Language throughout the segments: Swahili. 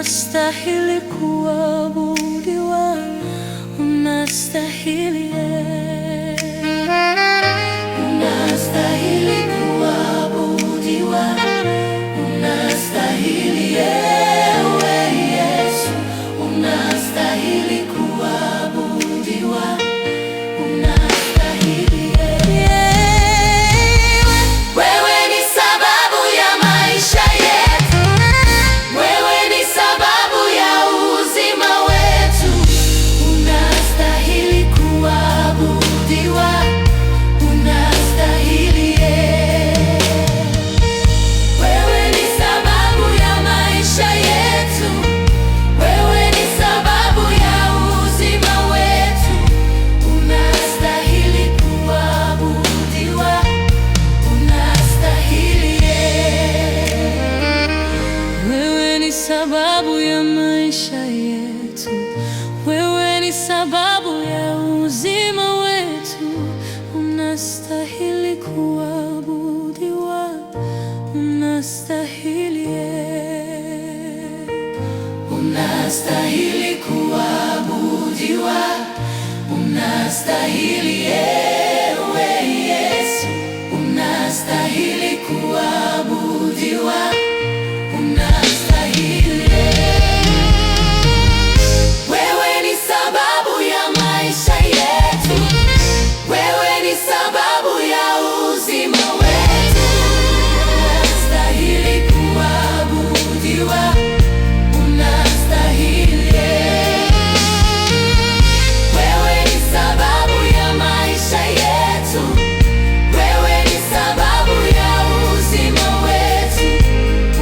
unastahili kuabudiwa, unastahili, unastahili kuabudiwa, unastahili ewe Yesu, unastahili kuabudiwa, unastahili. Wewe ni sababu ya maisha yetu, wewe ni sababu ya uzima wetu, unastahili kuabudiwa, unastahili. Wewe ni sababu ya maisha yetu, wewe ni sababu ya uzima wetu, unastahili kuabudiwa, unastahili. Wewe ni sababu ya maisha yetu, wewe ni sababu ya uzima wetu, unastahili kuabudiwa, unastahili, unastahili kuabudiwa, unastahili ewe Yesu, unastahili kuabudiwa, unastahili. Wewe ni sababu ya maisha yetu, wewe ni sababu ya uzima wetu, unastahili kuabudiwa, unastahili. Wewe ni sababu ya maisha yetu, wewe ni sababu ya uzima wetu,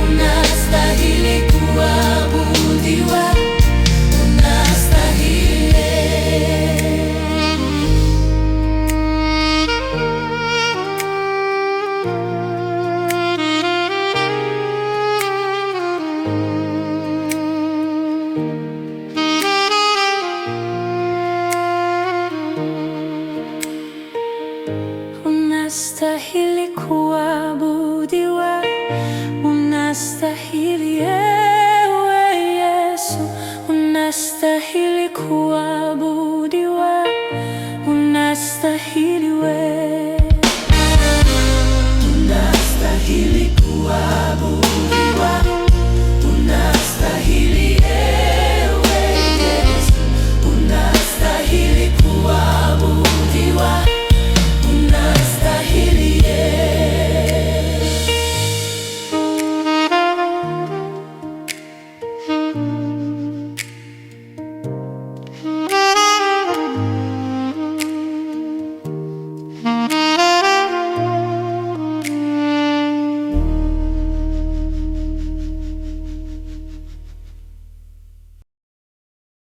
unastahili kuabudiwa, unastahili. Unastahili kuabudiwa, unastahili ewe Yesu, unastahili kuabudiwa.